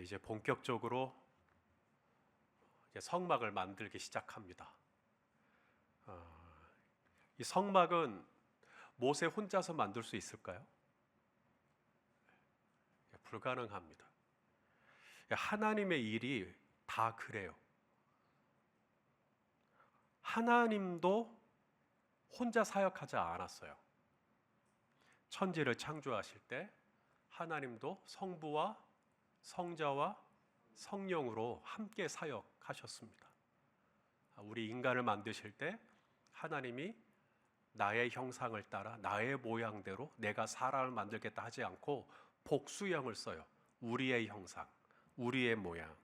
이제 본격적으로 이제 성막을 만들기 시작합니다. 이 성막은 모세 혼자서 만들 수 있을까요? 불가능합니다. 하나님의 일이 다 그래요. 하나님도 혼자 사역하지 않았어요. 천지를 창조하실 때 하나님도 성부와 성자와 성령으로 함께 사역하셨습니다. 우리 인간을 만드실 때 하나님이 나의 형상을 따라 나의 모양대로 내가 사람을 만들겠다 하지 않고 복수형을 써요. 우리의 형상, 우리의 모양.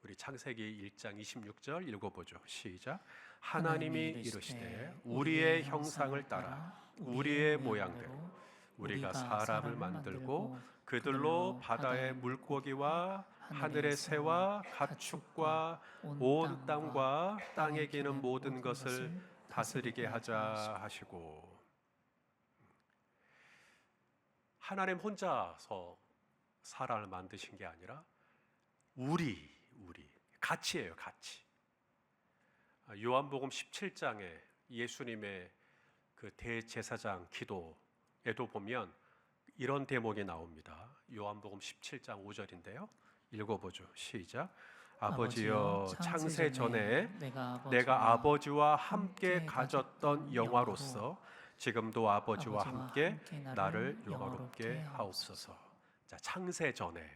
우리 창세기 1장 26절 읽어보죠. 시작. 하나님이 이르시되 우리의 형상을 따라 우리의 모양대로 우리가 사람을 만들고 그들로 바다의 물고기와 하늘의 새와 가축과 온 땅과 땅에 기는 모든 것을 다스리게 하자 하시고, 하나님 혼자서 사람을 만드신 게 아니라 우리 같이예요. 같이. 요한복음 17장에 예수님의 그 대제사장 기도에도 보면 이런 대목이 나옵니다. 요한복음 17장 5절인데요. 읽어보죠. 시작. 아버지여, 창세 전에 내가 아버지와 함께 가졌던 영화로서 지금도 아버지와 함께 나를 영화롭게 하옵소서. 자, 창세 전에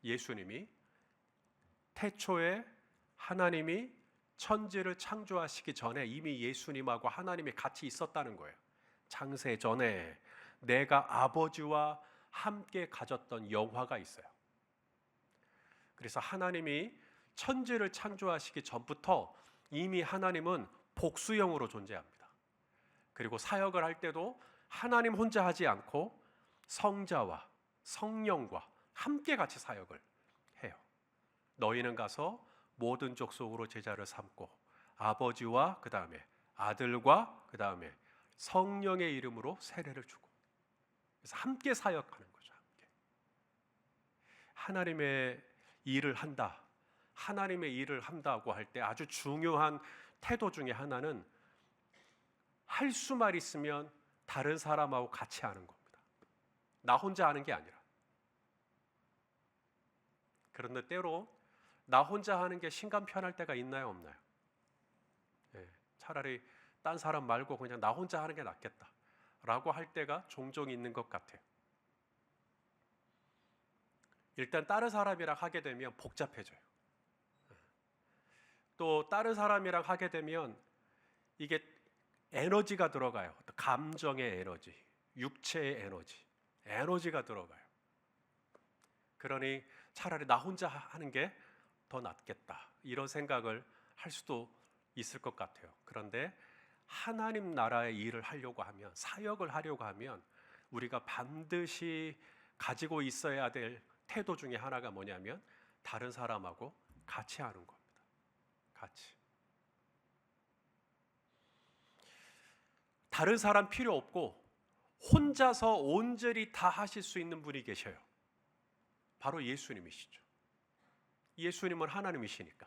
예수님이 태초에 하나님이 천지를 창조하시기 전에 이미 예수님하고 하나님이 같이 있었다는 거예요. 창세 전에 내가 아버지와 함께 가졌던 영화가 있어요. 그래서 하나님이 천지를 창조하시기 전부터 이미 하나님은 복수형으로 존재합니다. 그리고 사역을 할 때도 하나님 혼자 하지 않고 성자와 성령과 함께 같이 사역을 해요. 너희는 가서 모든 족속으로 제자를 삼고 아버지와 그 다음에 아들과 그 다음에 성령의 이름으로 세례를 주고, 그래서 함께 사역하는 거죠. 함께. 하나님의 일을 한다. 하나님의 일을 한다고 할 때 아주 중요한 태도 중에 하나는 할 수만 있으면 다른 사람하고 같이 하는 겁니다. 나 혼자 하는 게 아니라. 그런데 때로 나 혼자 하는 게 심간 편할 때가 있나요, 없나요? 차라리 딴 사람 말고 그냥 나 혼자 하는 게 낫겠다 라고 할 때가 종종 있는 것 같아요. 일단 다른 사람이랑 하게 되면 복잡해져요. 또 다른 사람이랑 하게 되면 이게 에너지가 들어가요. 감정의 에너지, 육체의 에너지가 들어가요. 그러니 차라리 나 혼자 하는 게 더 낫겠다 이런 생각을 할 수도 있을 것 같아요. 그런데 하나님 나라의 일을 하려고 하면, 사역을 하려고 하면 우리가 반드시 가지고 있어야 될 태도 중에 하나가 뭐냐면 다른 사람하고 같이 하는 겁니다. 같이. 다른 사람 필요 없고 혼자서 온전히 다 하실 수 있는 분이 계셔요. 바로 예수님이시죠. 예수님은 하나님이시니까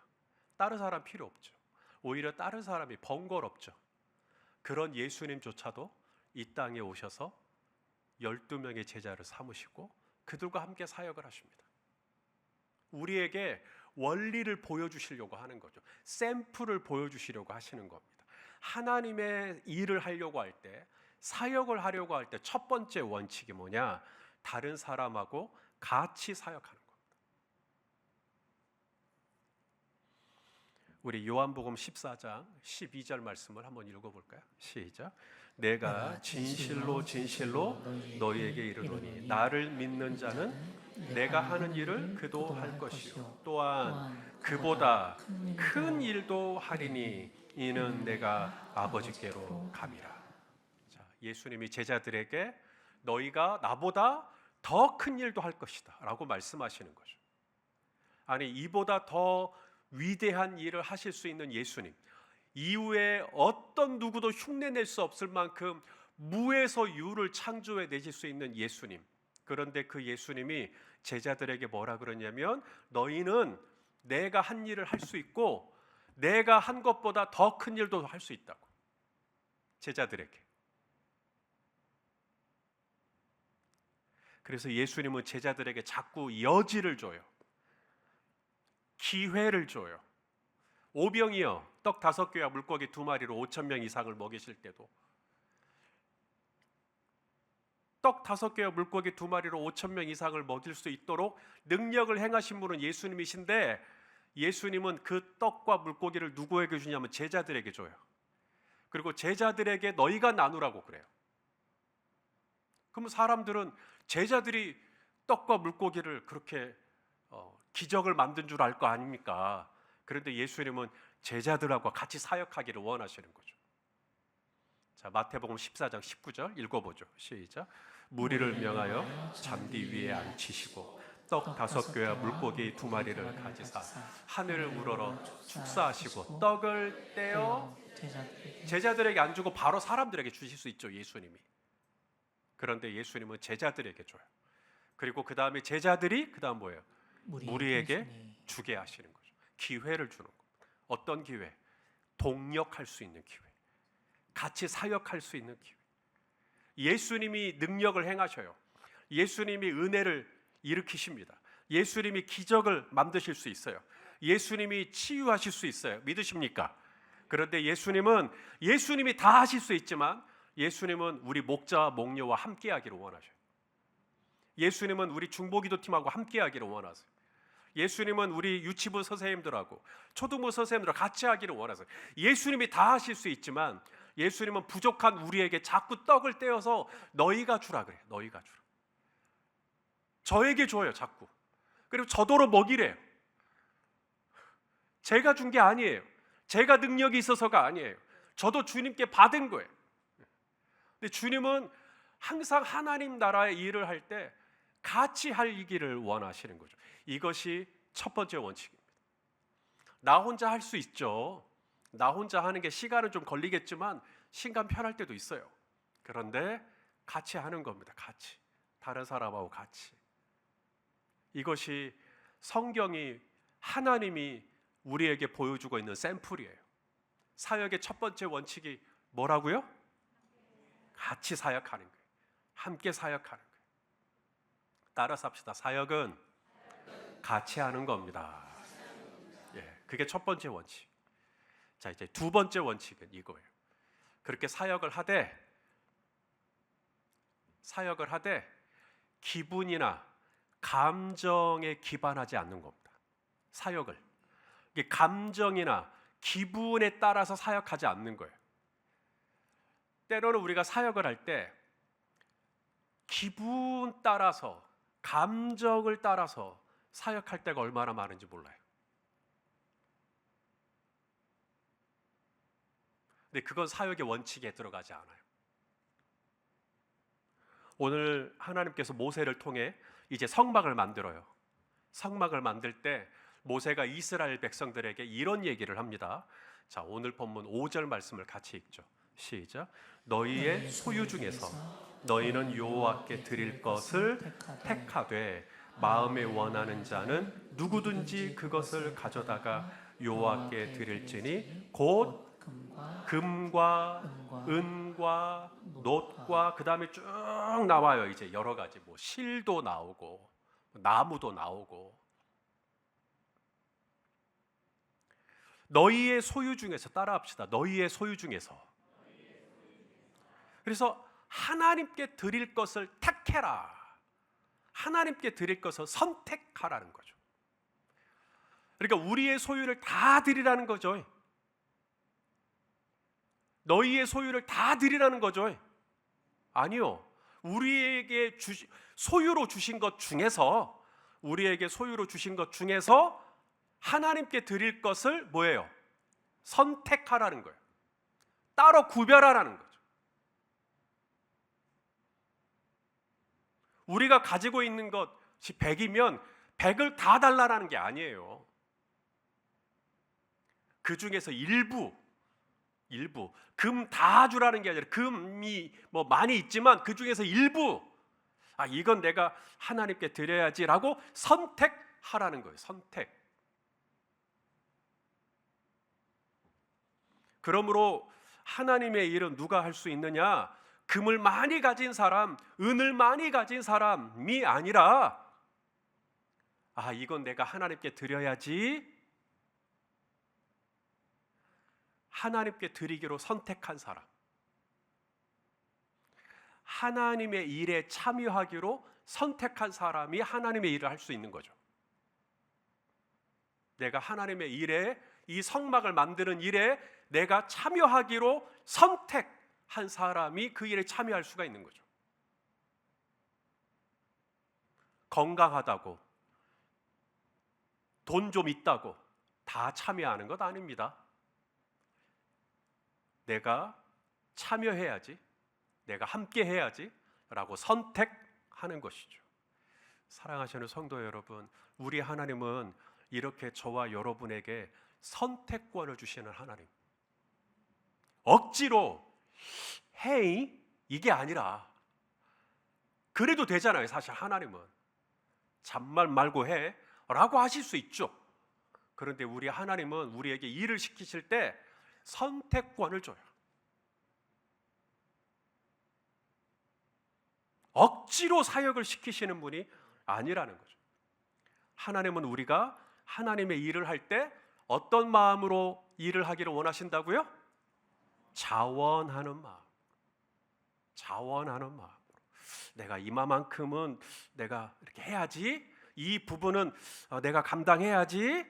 다른 사람 필요 없죠. 오히려 다른 사람이 번거롭죠. 그런 예수님조차도 이 땅에 오셔서 12명의 제자를 삼으시고 그들과 함께 사역을 하십니다. 우리에게 원리를 보여주시려고 하는 거죠. 샘플을 보여주시려고 하시는 겁니다. 하나님의 일을 하려고 할 때, 사역을 하려고 할 때 첫 번째 원칙이 뭐냐? 다른 사람하고 같이 사역하는 겁니다. 우리 요한복음 14장 12절 말씀을 한번 읽어볼까요? 시작. 내가 진실로 너희에게 이르노니 나를 믿는 자는 내가 하는 일을 그도 할 것이요 또한 그보다 큰 일도 하리니 이는 내가 아버지께로 감이라. 자, 예수님이 제자들에게 너희가 나보다 더 큰 일도 할 것이다 라고 말씀하시는 거죠. 아니, 이보다 더 위대한 일을 하실 수 있는 예수님, 이후에 어떤 누구도 흉내낼 수 없을 만큼 무에서 유를 창조해 내실 수 있는 예수님, 그런데 그 예수님이 제자들에게 뭐라 그러냐면 너희는 내가 한 일을 할 수 있고 내가 한 것보다 더 큰 일도 할 수 있다고. 제자들에게. 그래서 예수님은 제자들에게 자꾸 여지를 줘요. 기회를 줘요. 오병이어 떡 5개와 물고기 2마리로 5,000명 이상을 먹이실 때도 떡 5개와 물고기 2마리로 5,000명 이상을 먹일 수 있도록 능력을 행하신 분은 예수님이신데 예수님은 그 떡과 물고기를 누구에게 주냐면 제자들에게 줘요. 그리고 제자들에게 너희가 나누라고 그래요. 그러면 사람들은 제자들이 떡과 물고기를 그렇게 기적을 만든 줄 알 거 아닙니까? 그런데 예수님은 제자들하고 같이 사역하기를 원하시는 거죠. 자, 마태복음 14장 19절 읽어보죠. 시작. 무리를 명하여 잔디 위에 앉히시고 떡 5개와 물고기 2마리를 가지사 하늘을 우러러 축사하시고 떡을 떼어 제자들에게 안 주고 바로 사람들에게 주실 수 있죠, 예수님이. 그런데 예수님은 제자들에게 줘요. 그리고 그 다음에 제자들이 그 다음 뭐예요? 무리에게 주게 하시는 거죠. 기회를 주는 겁니다. 어떤 기회? 동력할 수 있는 기회, 같이 사역할 수 있는 기회. 예수님이 능력을 행하셔요. 예수님이 은혜를 일으키십니다. 예수님이 기적을 만드실 수 있어요. 예수님이 치유하실 수 있어요. 믿으십니까? 그런데 예수님이 다 하실 수 있지만 예수님은 우리 목자와 목녀와 함께 하기를 원하셔요. 예수님은 우리 중보기도팀하고 함께 하기를 원하세요. 예수님은 우리 유치부 선생님들하고 초등부 선생님들하고 같이 하기를 원하세요. 예수님이 다 하실 수 있지만 예수님은 부족한 우리에게 자꾸 떡을 떼어서 너희가 주라 그래요. 너희가 주라. 저에게 줘요, 자꾸. 그리고 저더러 먹이래요. 제가 준 게 아니에요. 제가 능력이 있어서가 아니에요. 저도 주님께 받은 거예요. 근데 주님은 항상 하나님 나라의 일을 할 때 같이 하기를 원하시는 거죠. 이것이 첫 번째 원칙입니다. 나 혼자 할 수 있죠. 나 혼자 하는 게 시간은 좀 걸리겠지만 시간 편할 때도 있어요. 그런데 같이 하는 겁니다. 같이. 다른 사람하고 같이. 이것이 성경이 하나님이 우리에게 보여주고 있는 샘플이에요. 사역의 첫 번째 원칙이 뭐라고요? 같이 사역하는 거예요. 함께 사역하는 거예요. 따라서 합시다. 사역은 같이 하는 겁니다. 예, 그게 첫 번째 원칙. 자, 이제 두 번째 원칙은 이거예요. 그렇게 사역을 하되 기분이나 감정에 기반하지 않는 겁니다. 사역을. 이게 감정이나 기분에 따라서 사역하지 않는 거예요. 때로는 우리가 사역을 할 때 기분 따라서, 감정을 따라서 사역할 때가 얼마나 많은지 몰라요. 근데 그건 사역의 원칙에 들어가지 않아요. 오늘 하나님께서 모세를 통해 이제 성막을 만들어요. 성막을 만들 때 모세가 이스라엘 백성들에게 이런 얘기를 합니다. 자, 오늘 본문 5절 말씀을 같이 읽죠. 시작. 너희의 소유 중에서 너희는 여호와께 드릴 것을 택하되 마음에 원하는 자는 누구든지 그것을 가져다가 여호와께 드릴지니 곧 금과 은과 놋과 그 다음에 쭉 나와요. 이제 여러 가지 뭐 실도 나오고 나무도 나오고. 너희의 소유 중에서 따라합시다. 너희의 소유 중에서. 그래서 하나님께 드릴 것을 택해라. 하나님께 드릴 것을 선택하라는 거죠. 그러니까 우리의 소유를 다 드리라는 거죠. 너희의 소유를 다 드리라는 거죠. 아니요. 우리에게 소유로 주신 것 중에서, 우리에게 소유로 주신 것 중에서 하나님께 드릴 것을 뭐예요? 선택하라는 거예요. 따로 구별하라는 거죠. 우리가 가지고 있는 것이 100이면 100을 다 달라는 게 아니에요. 그 중에서 일부 금 다 주라는 게 아니라 금이 뭐 많이 있지만 그 중에서 일부, 이건 내가 하나님께 드려야지라고 선택하라는 거예요. 선택. 그러므로 하나님의 일은 누가 할 수 있느냐? 금을 많이 가진 사람, 은을 많이 가진 사람이 아니라 이건 내가 하나님께 드려야지, 하나님께 드리기로 선택한 사람, 하나님의 일에 참여하기로 선택한 사람이 하나님의 일을 할 수 있는 거죠. 내가 하나님의 일에, 이 성막을 만드는 일에 내가 참여하기로 선택한 사람이 그 일에 참여할 수가 있는 거죠. 건강하다고, 돈 좀 있다고 다 참여하는 것 아닙니다. 내가 참여해야지, 내가 함께 해야지 라고 선택하는 것이죠. 사랑하시는 성도 여러분, 우리 하나님은 이렇게 저와 여러분에게 선택권을 주시는 하나님, 억지로 해 이게 아니라 그래도 되잖아요. 사실 하나님은 잔말 말고 해 라고 하실 수 있죠. 그런데 우리 하나님은 우리에게 일을 시키실 때 선택권을 줘요. 억지로 사역을 시키시는 분이 아니라는 거죠. 하나님은 우리가 하나님의 일을 할 때 어떤 마음으로 일을 하기를 원하신다고요? 자원하는 마음. 자원하는 마음으로. 내가 이만큼은 내가 이렇게 해야지, 이 부분은 내가 감당해야지.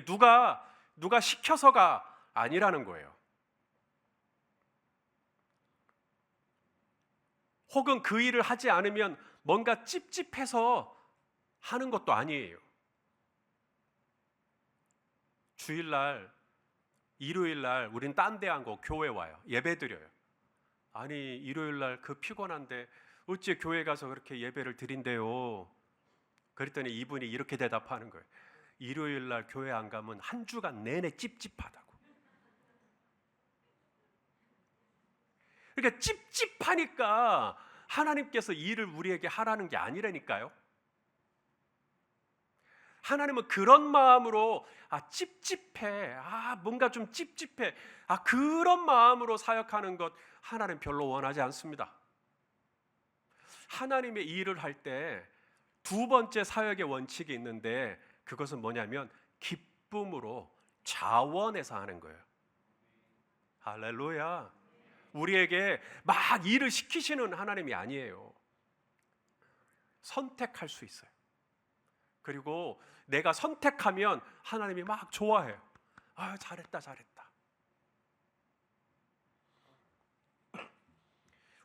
누가 시켜서가 아니라는 거예요. 혹은 그 일을 하지 않으면 뭔가 찝찝해서 하는 것도 아니에요. 주일날, 일요일날 우린 딴 데 안 가고 교회 와요. 예배 드려요. 아니, 일요일날 그 피곤한데 어째 교회 가서 그렇게 예배를 드린대요. 그랬더니 이분이 이렇게 대답하는 거예요. 일요일날 교회 안 가면 한 주간 내내 찝찝하다고. 그러니까 찝찝하니까 하나님께서 일을 우리에게 하라는 게 아니라니까요. 하나님은 그런 마음으로 찝찝해, 뭔가 좀 찝찝해, 그런 마음으로 사역하는 것 하나님 별로 원하지 않습니다. 하나님의 일을 할 때 두 번째 사역의 원칙이 있는데 그것은 뭐냐면 기쁨으로 자원해서 하는 거예요. 할렐루야. 우리에게 막 일을 시키시는 하나님이 아니에요. 선택할 수 있어요. 그리고 내가 선택하면 하나님이 막 좋아해요. 잘했다, 잘했다.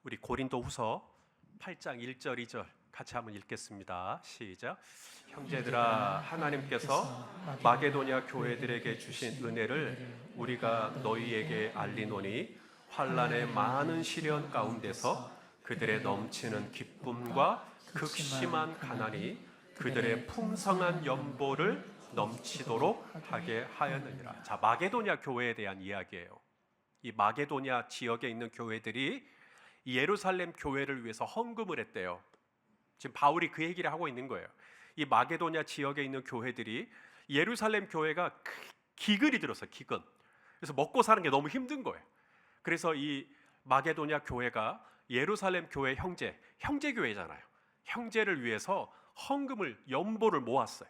우리 고린도 후서 8장 1절 2절 같이 한번 읽겠습니다. 시작. 형제들아, 하나님께서 마게도냐 교회들에게 주신 은혜를 우리가 너희에게 알리노니 환난의 많은 시련 가운데서 그들의 넘치는 기쁨과 극심한 가난이 그들의 풍성한 연보를 넘치도록 하게 하였느니라. 자, 마게도냐 교회에 대한 이야기예요. 이 마게도냐 지역에 있는 교회들이 예루살렘 교회를 위해서 헌금을 했대요. 지금 바울이 그 얘기를 하고 있는 거예요. 이 마게도냐 지역에 있는 교회들이 예루살렘 교회가 기근이 들었어요. 기근. 그래서 먹고 사는 게 너무 힘든 거예요. 그래서 이 마게도냐 교회가 예루살렘 교회 형제 교회잖아요. 형제를 위해서 헌금을, 연보를 모았어요.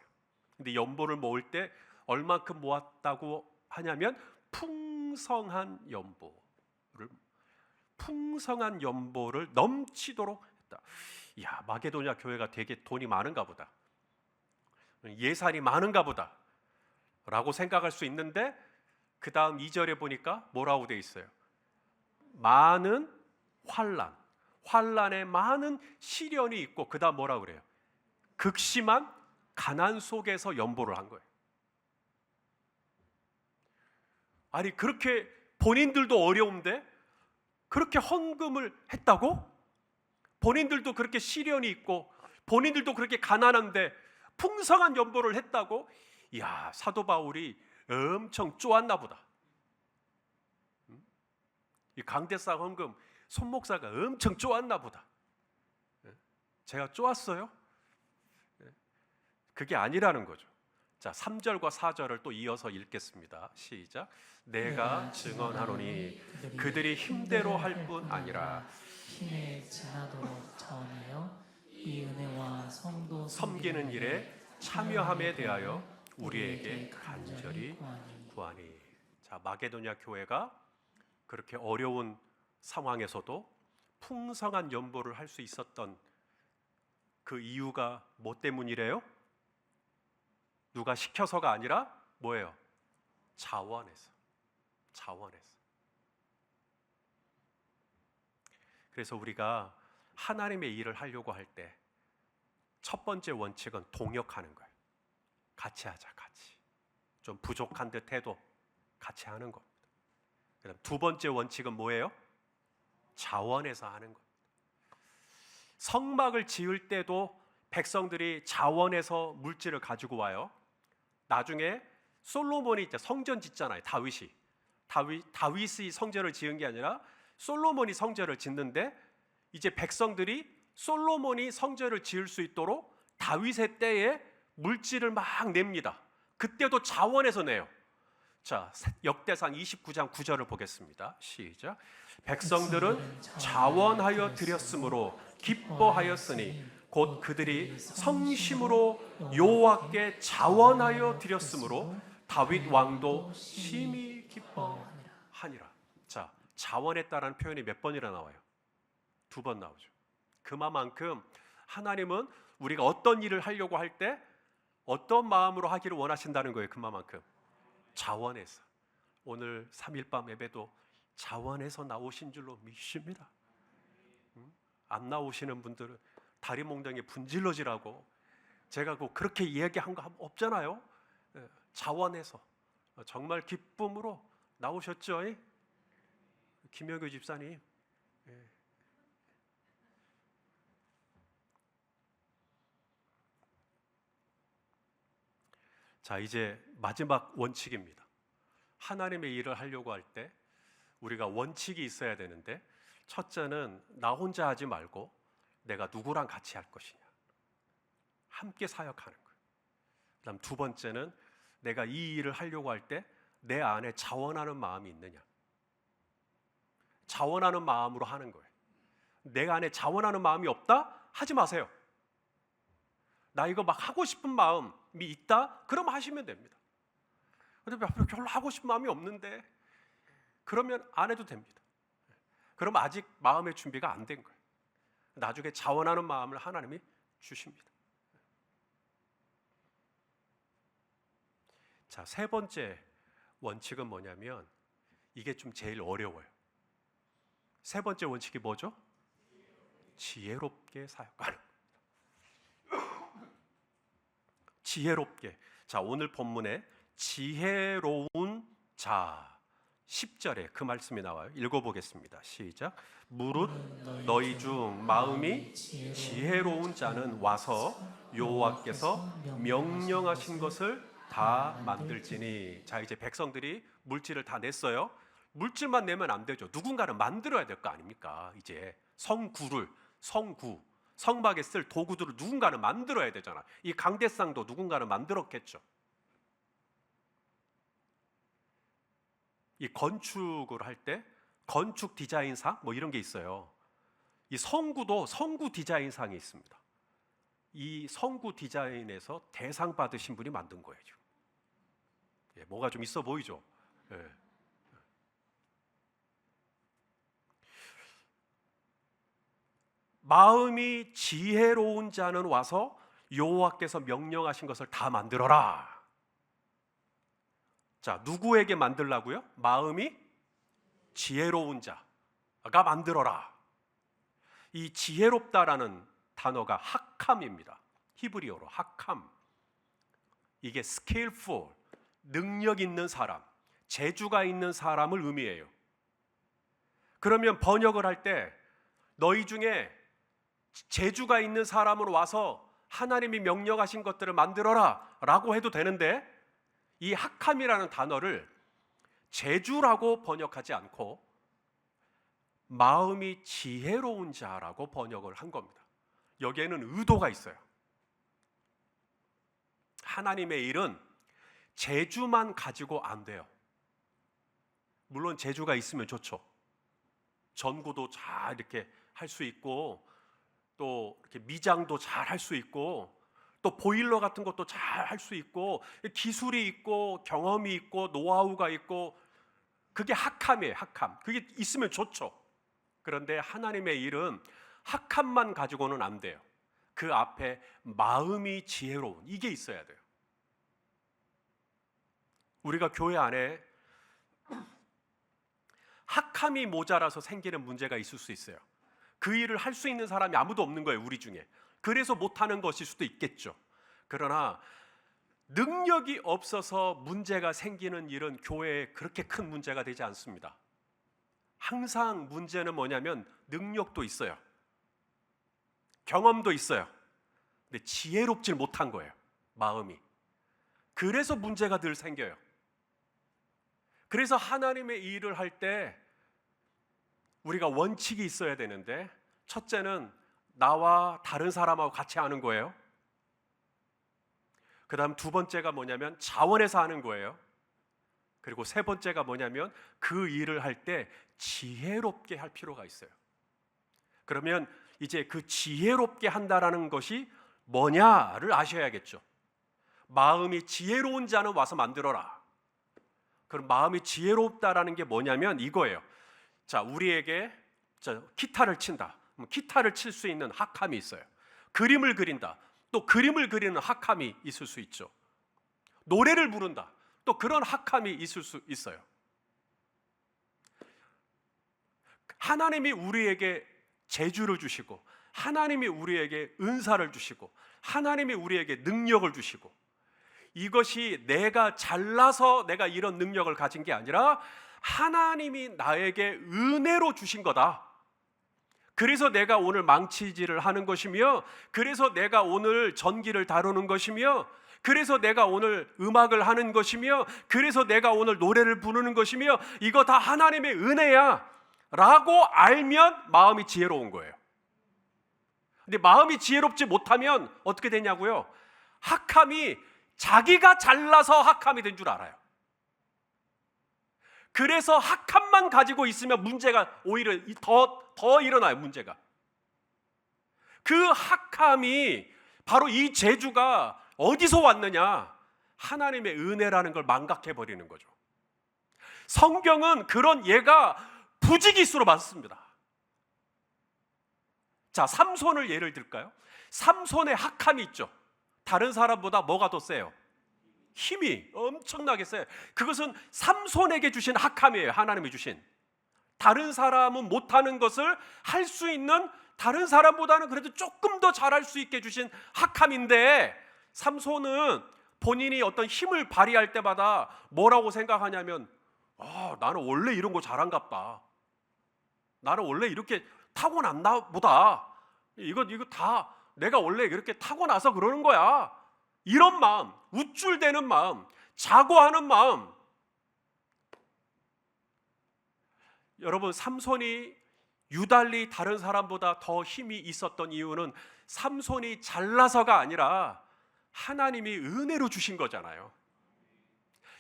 근데 연보를 모을 때 얼만큼 모았다고 하냐면 풍성한 연보를 넘치도록 했다. 이야, 마게도냐 교회가 되게 돈이 많은가 보다, 예산이 많은가 보다 라고 생각할 수 있는데 그 다음 2절에 보니까 뭐라고 돼 있어요? 많은 환난에 많은 시련이 있고 그 다음 뭐라고 그래요? 극심한 가난 속에서 연보를 한 거예요. 아니, 그렇게 본인들도 어려운데 그렇게 헌금을 했다고? 본인들도 그렇게 시련이 있고 본인들도 그렇게 가난한데 풍성한 연보를 했다고? 이야, 사도 바울이 엄청 쪼았나 보다. 이 강대상 헌금 손목사가 엄청 쪼았나 보다. 제가 쪼았어요? 그게 아니라는 거죠. 자, 3절과 4절을 또 이어서 읽겠습니다. 시작. 내가 증언하노니 그들이 힘대로 할 뿐 아니라 힘에 지나도록 자원하여 이 은혜와 성도 섬기는 일에 참여함에 대하여 우리에게 간절히 구하니. 자, 마게도냐 교회가 그렇게 어려운 상황에서도 풍성한 연보를 할 수 있었던 그 이유가 뭐 때문이래요? 누가 시켜서가 아니라 뭐예요? 자원해서. 그래서 우리가 하나님의 일을 하려고 할 때 첫 번째 원칙은 동역하는 거예요. 같이 하자, 같이. 좀 부족한 듯 해도 같이 하는 겁니다. 그다음 두 번째 원칙은 뭐예요? 자원해서 하는 겁니다. 성막을 지을 때도 백성들이 자원해서 물질을 가지고 와요. 나중에 솔로몬이 이제 성전 짓잖아요. 다윗이 성전을 지은 게 아니라 솔로몬이 성전을 짓는데, 이제 백성들이 솔로몬이 성전을 지을 수 있도록 다윗의 때에 물질을 막 냅니다. 그때도 자원해서 내요. 자, 역대상 29장 9절을 보겠습니다. 시작. 백성들은 자원하여 드렸으므로 기뻐하였으니 곧 그들이 성심으로 여호와께 자원하여 드렸으므로 다윗 왕도 심히 기뻐하니라. 자, 자원했다라는 표현이 몇 번이나 나와요? 2번 나오죠. 그만큼 하나님은 우리가 어떤 일을 하려고 할 때 어떤 마음으로 하기를 원하신다는 거예요. 그만큼 자원해서. 오늘 3일 밤 예배도 자원해서 나오신 줄로 믿습니다. 안 나오시는 분들은 다리 몽둥이 분질러지라고 제가 그렇게 이야기한 거 없잖아요. 자원해서 정말 기쁨으로 나오셨죠? 김영규 집사님. 자, 이제 마지막 원칙입니다. 하나님의 일을 하려고 할 때 우리가 원칙이 있어야 되는데, 첫째는 나 혼자 하지 말고 내가 누구랑 같이 할 것이냐, 함께 사역하는 거예요. 그다음 두 번째는 내가 이 일을 하려고 할 때 내 안에 자원하는 마음이 있느냐, 자원하는 마음으로 하는 거예요. 내가 안에 자원하는 마음이 없다? 하지 마세요. 나 이거 막 하고 싶은 마음이 있다? 그럼 하시면 됩니다. 근데 별로 하고 싶은 마음이 없는데, 그러면 안 해도 됩니다. 그럼 아직 마음의 준비가 안 된 거예요. 나중에 자원하는 마음을 하나님이 주십니다. 자, 세 번째 원칙은 뭐냐면, 이게 좀 제일 어려워요. 세 번째 원칙이 뭐죠? 지혜롭게 사역하는. 지혜롭게. 자, 오늘 본문에 지혜로운 자 10절에 그 말씀이 나와요. 읽어보겠습니다. 시작. 무릇 너희 중 마음이 지혜로운 자는 와서 여호와께서 명령하신 것을 다 만들지니. 자, 이제 백성들이 물질을 다 냈어요. 물질만 내면 안 되죠. 누군가는 만들어야 될 거 아닙니까? 이제 성막에 쓸 도구들을 누군가는 만들어야 되잖아. 이 강대상도 누군가는 만들었겠죠. 이 건축을 할 때 건축 디자인상 뭐 이런 게 있어요. 이 성구도 성구 디자인상이 있습니다. 이 성구 디자인에서 대상 받으신 분이 만든 거예요. 뭐가 좀 있어 보이죠? 마음이 지혜로운 자는 와서 여호와께서 명령하신 것을 다 만들어라. 자, 누구에게 만들라고요? 마음이 지혜로운 자가 만들어라. 이 지혜롭다라는 단어가 하캄입니다. 히브리어로 하캄. 이게 skillful, 능력 있는 사람, 재주가 있는 사람을 의미해요. 그러면 번역을 할 때 너희 중에 재주가 있는 사람으로 와서 하나님이 명령하신 것들을 만들어라 라고 해도 되는데, 이 하캄이라는 단어를 재주라고 번역하지 않고 마음이 지혜로운 자라고 번역을 한 겁니다. 여기에는 의도가 있어요. 하나님의 일은 재주만 가지고 안 돼요. 물론 재주가 있으면 좋죠. 전구도 잘 이렇게 할 수 있고, 또 이렇게 미장도 잘 할 수 있고, 또 보일러 같은 것도 잘 할 수 있고, 기술이 있고 경험이 있고 노하우가 있고, 그게 학함이에요. 학함. 그게 있으면 좋죠. 그런데 하나님의 일은 학함만 가지고는 안 돼요. 그 앞에 마음이 지혜로운, 이게 있어야 돼요. 우리가 교회 안에 학함이 모자라서 생기는 문제가 있을 수 있어요. 그 일을 할 수 있는 사람이 아무도 없는 거예요, 우리 중에. 그래서 못하는 것일 수도 있겠죠. 그러나 능력이 없어서 문제가 생기는 일은 교회에 그렇게 큰 문제가 되지 않습니다. 항상 문제는 뭐냐면 능력도 있어요, 경험도 있어요. 근데 지혜롭질 못한 거예요, 마음이. 그래서 문제가 늘 생겨요. 그래서 하나님의 일을 할 때 우리가 원칙이 있어야 되는데, 첫째는 나와 다른 사람하고 같이 하는 거예요. 그 다음 두 번째가 뭐냐면 자원해서 하는 거예요. 그리고 세 번째가 뭐냐면 그 일을 할 때 지혜롭게 할 필요가 있어요. 그러면 이제 그 지혜롭게 한다라는 것이 뭐냐를 아셔야겠죠. 마음이 지혜로운 자는 와서 만들어라. 그럼 마음이 지혜롭다라는 게 뭐냐면 이거예요. 자, 우리에게 기타를 친다. 기타를 칠 수 있는 학함이 있어요. 그림을 그린다. 또 그림을 그리는 학함이 있을 수 있죠. 노래를 부른다. 또 그런 학함이 있을 수 있어요. 하나님이 우리에게 재주를 주시고, 하나님이 우리에게 은사를 주시고, 하나님이 우리에게 능력을 주시고, 이것이 내가 잘나서 내가 이런 능력을 가진 게 아니라 하나님이 나에게 은혜로 주신 거다. 그래서 내가 오늘 망치질을 하는 것이며, 그래서 내가 오늘 전기를 다루는 것이며, 그래서 내가 오늘 음악을 하는 것이며, 그래서 내가 오늘 노래를 부르는 것이며, 이거 다 하나님의 은혜야 라고 알면 마음이 지혜로운 거예요. 근데 마음이 지혜롭지 못하면 어떻게 되냐고요? 학함이 자기가 잘나서 학함이 된 줄 알아요. 그래서 학함만 가지고 있으면 문제가 오히려 더 일어나요. 문제가. 그 학함이 바로 이 재주가 어디서 왔느냐? 하나님의 은혜라는 걸 망각해 버리는 거죠. 성경은 그런 예가 부지기수로 많습니다. 자, 삼손을 예를 들까요? 삼손의 학함이 있죠. 다른 사람보다 뭐가 더 세요? 힘이 엄청나게 세요. 그것은 삼손에게 주신 학함이에요. 하나님이 주신. 다른 사람은 못하는 것을 할 수 있는, 다른 사람보다는 그래도 조금 더 잘할 수 있게 주신 학함인데, 삼손은 본인이 어떤 힘을 발휘할 때마다 뭐라고 생각하냐면, 나는 원래 이런 거 잘한가 봐. 나는 원래 이렇게 타고났나 보다. 이거 다 내가 원래 이렇게 타고나서 그러는 거야. 이런 마음, 우쭐대는 마음, 자고하는 마음. 여러분, 삼손이 유달리 다른 사람보다 더 힘이 있었던 이유는 삼손이 잘나서가 아니라 하나님이 은혜로 주신 거잖아요.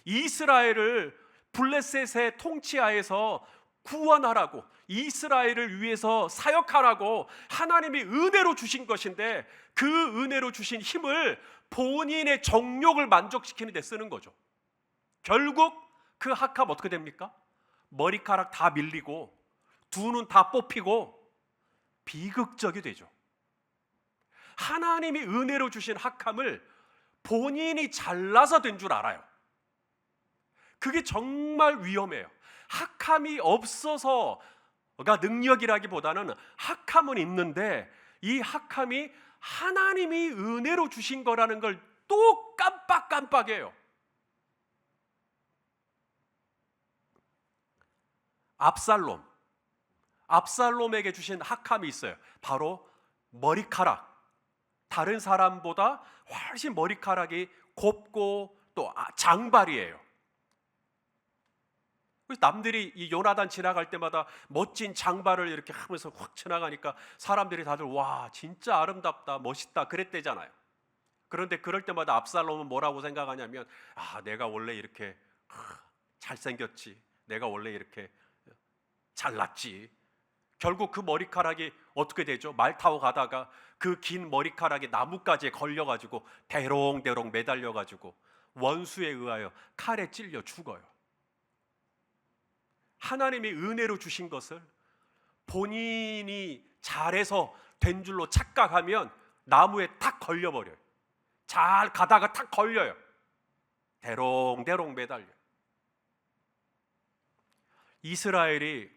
이스라엘을 블레셋의 통치하에서 구원하라고, 이스라엘을 위해서 사역하라고 하나님이 은혜로 주신 것인데, 그 은혜로 주신 힘을 본인의 정욕을 만족시키는 데 쓰는 거죠. 결국 그 학함 어떻게 됩니까? 머리카락 다 밀리고 두 눈 다 뽑히고 비극적이 되죠. 하나님이 은혜로 주신 학함을 본인이 잘나서 된 줄 알아요. 그게 정말 위험해요. 학함이 없어서가 능력이라기보다는 학함은 있는데, 이 학함이 하나님이 은혜로 주신 거라는 걸 또 깜빡해요. 압살롬에게 주신 학함이 있어요. 바로 머리카락. 다른 사람보다 훨씬 머리카락이 곱고 또 장발이에요. 그래서 남들이 이 요나단 지나갈 때마다 멋진 장발을 이렇게 하면서 확 지나가니까 사람들이 다들 와 진짜 아름답다 멋있다 그랬대잖아요. 그런데 그럴 때마다 압살롬은 뭐라고 생각하냐면 아 내가 원래 이렇게 잘생겼지, 내가 원래 이렇게 잘났지. 결국 그 머리카락이 어떻게 되죠? 말 타고 가다가 그 긴 머리카락이 나뭇가지에 걸려가지고 대롱대롱 매달려가지고 원수에 의하여 칼에 찔려 죽어요. 하나님이 은혜로 주신 것을 본인이 잘해서 된 줄로 착각하면 나무에 탁 걸려버려요. 잘 가다가 탁 걸려요. 대롱대롱 매달려. 이스라엘이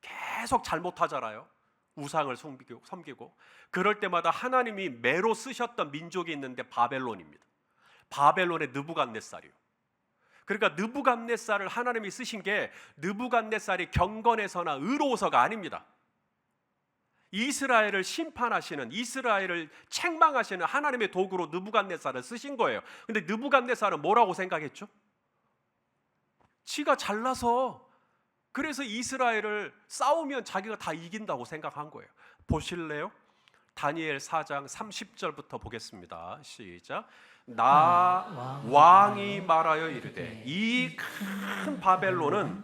계속 잘못하잖아요. 우상을 섬기고 그럴 때마다 하나님이 매로 쓰셨던 민족이 있는데 바벨론입니다. 바벨론의 느부갓네살이요. 그러니까 느부갓네살을 하나님이 쓰신 게 느부갓네살이 경건해서나 의로워서가 아닙니다. 이스라엘을 심판하시는, 이스라엘을 책망하시는 하나님의 도구로 느부갓네살을 쓰신 거예요. 근데 느부갓네살은 뭐라고 생각했죠? 지가 잘나서 그래서 이스라엘을 싸우면 자기가 다 이긴다고 생각한 거예요. 보실래요? 다니엘 4장 30절부터 보겠습니다. 시작. 나 왕이 말하여 이르되 이 큰 바벨론은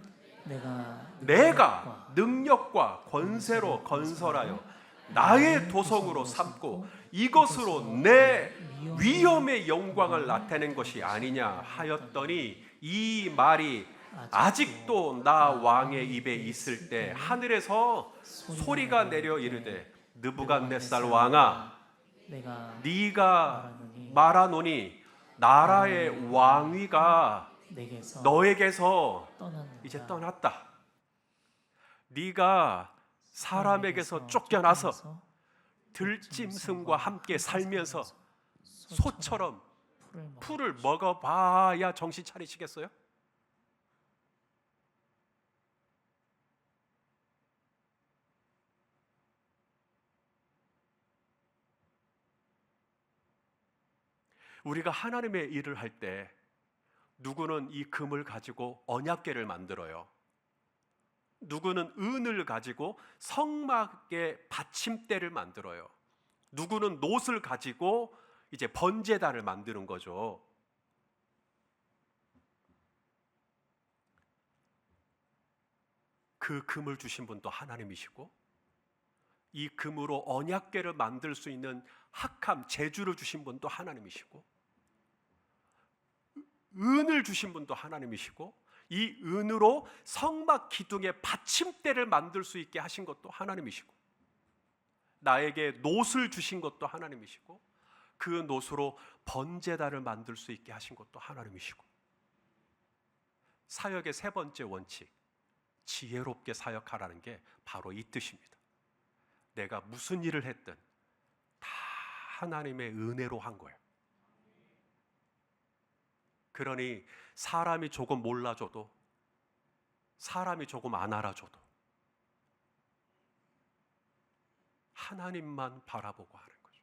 내가 능력과 권세로 건설하여 나의 도성으로 삼고 이것으로 내 위엄의 영광을 나타낸 것이 아니냐 하였더니 이 말이 아직도 나 왕의 입에 있을 때 하늘에서 소리가 내려 이르되 느부갓네살 왕아 네가 말하노니 나라의 왕위가 너에게서 이제 떠났다. 네가 사람에게서 쫓겨나서 들짐승과 함께 살면서 소처럼 풀을 먹어봐야 정신 차리시겠어요? 우리가 하나님의 일을 할 때 누구는 이 금을 가지고 언약궤를 만들어요. 누구는 은을 가지고 성막의 받침대를 만들어요. 누구는 놋을 가지고 이제 번제단을 만드는 거죠. 그 금을 주신 분도 하나님이시고 이 금으로 언약궤를 만들 수 있는 학함, 재주를 주신 분도 하나님이시고 은을 주신 분도 하나님이시고 이 은으로 성막 기둥의 받침대를 만들 수 있게 하신 것도 하나님이시고 나에게 놋을 주신 것도 하나님이시고 그 놋으로 번제단을 만들 수 있게 하신 것도 하나님이시고 사역의 세 번째 원칙, 지혜롭게 사역하라는 게 바로 이 뜻입니다. 내가 무슨 일을 했든 다 하나님의 은혜로 한 거예요. 그러니 사람이 조금 몰라줘도 사람이 조금 안 알아줘도 하나님만 바라보고 하는 거죠.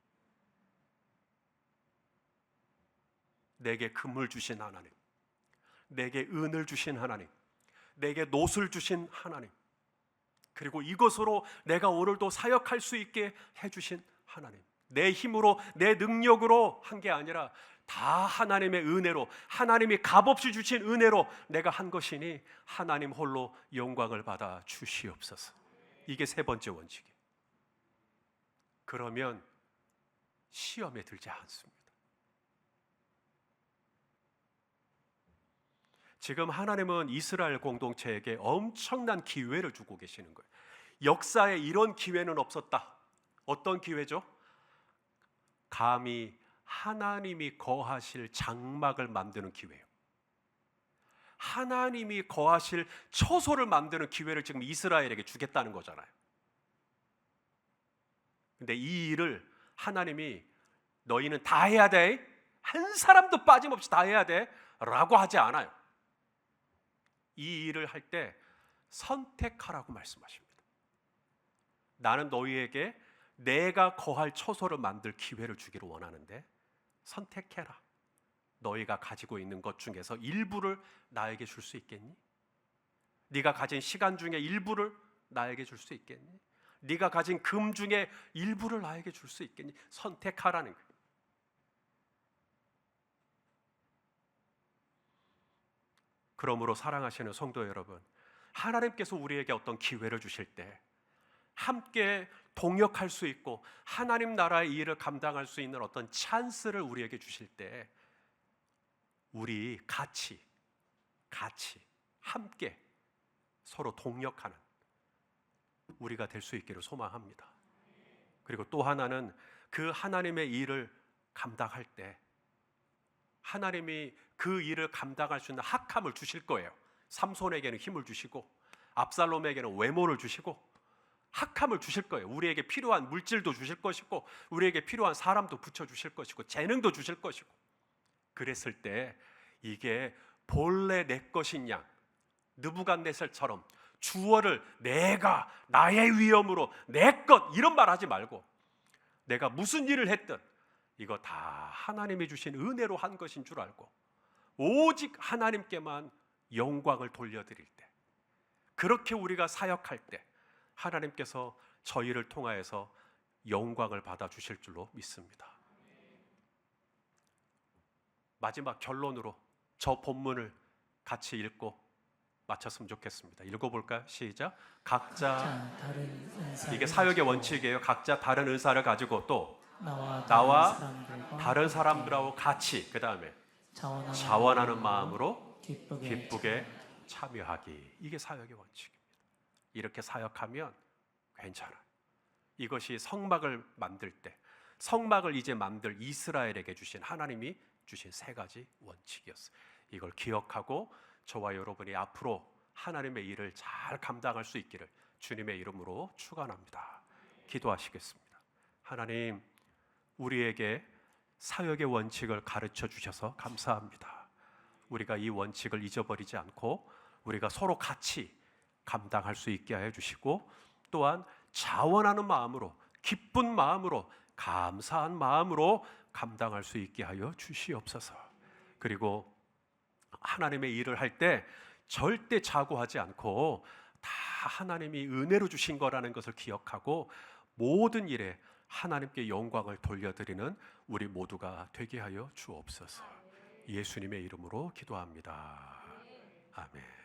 내게 금을 주신 하나님, 내게 은을 주신 하나님, 내게 놋을 주신 하나님, 그리고 이것으로 내가 오늘도 사역할 수 있게 해주신 하나님, 내 힘으로 내 능력으로 한 게 아니라 다 하나님의 은혜로, 하나님이 값없이 주신 은혜로 내가 한 것이니 하나님 홀로 영광을 받아 주시옵소서. 이게 세 번째 원칙이에요. 그러면 시험에 들지 않습니다. 지금 하나님은 이스라엘 공동체에게 엄청난 기회를 주고 계시는 거예요. 역사에 이런 기회는 없었다. 어떤 기회죠? 감히 하나님이 거하실 장막을 만드는 기회예요. 하나님이 거하실 처소를 만드는 기회를 지금 이스라엘에게 주겠다는 거잖아요. 근데 이 일을 하나님이 너희는 다 해야 돼, 한 사람도 빠짐없이 다 해야 돼 라고 하지 않아요. 이 일을 할 때 선택하라고 말씀하십니다. 나는 너희에게 내가 거할 처소를 만들 기회를 주기를 원하는데 선택해라. 너희가 가지고 있는 것 중에서 일부를 나에게 줄 수 있겠니? 네가 가진 시간 중에 일부를 나에게 줄 수 있겠니? 네가 가진 금 중에 일부를 나에게 줄 수 있겠니? 선택하라는 거예요. 그러므로 사랑하시는 성도 여러분, 하나님께서 우리에게 어떤 기회를 주실 때 함께 동역할 수 있고 하나님 나라의 일을 감당할 수 있는 어떤 찬스를 우리에게 주실 때 우리 같이 함께 서로 동역하는 우리가 될 수 있기를 소망합니다. 그리고 또 하나는 그 하나님의 일을 감당할 때 하나님이 그 일을 감당할 수 있는 학함을 주실 거예요. 삼손에게는 힘을 주시고 압살롬에게는 외모를 주시고 학함을 주실 거예요. 우리에게 필요한 물질도 주실 것이고 우리에게 필요한 사람도 붙여주실 것이고 재능도 주실 것이고, 그랬을 때 이게 본래 내 것인 양 느부갓네살처럼 주어를 내가 나의 위엄으로 내 것 이런 말 하지 말고 내가 무슨 일을 했든 이거 다 하나님이 주신 은혜로 한 것인 줄 알고 오직 하나님께만 영광을 돌려드릴 때, 그렇게 우리가 사역할 때 하나님께서 저희를 통하여서 영광을 받아 주실 줄로 믿습니다. 마지막 결론으로 저 본문을 같이 읽고 마쳤으면 좋겠습니다. 읽어볼까요? 시작. 각자 다른 은사를 이게 사역의 가지고 원칙이에요. 각자 다른 은사를 가지고 또 나와 다른 사람들하고 같이 그 다음에 자원하는 마음으로 기쁘게 참여하기. 이게 사역의 원칙입니다. 이렇게 사역하면 괜찮아요. 이것이 성막을 만들 때 성막을 이제 만들 이스라엘에게 주신 하나님이 주신 세 가지 원칙이었어요. 이걸 기억하고 저와 여러분이 앞으로 하나님의 일을 잘 감당할 수 있기를 주님의 이름으로 축원합니다. 기도하시겠습니다. 하나님, 우리에게 사역의 원칙을 가르쳐 주셔서 감사합니다. 우리가 이 원칙을 잊어버리지 않고 우리가 서로 같이 감당할 수 있게 하여 주시고, 또한 자원하는 마음으로, 기쁜 마음으로, 감사한 마음으로 감당할 수 있게 하여 주시옵소서. 그리고 하나님의 일을 할 때 절대 자고하지 않고 다 하나님이 은혜로 주신 거라는 것을 기억하고 모든 일에 하나님께 영광을 돌려드리는 우리 모두가 되게 하여 주옵소서. 예수님의 이름으로 기도합니다. 아멘.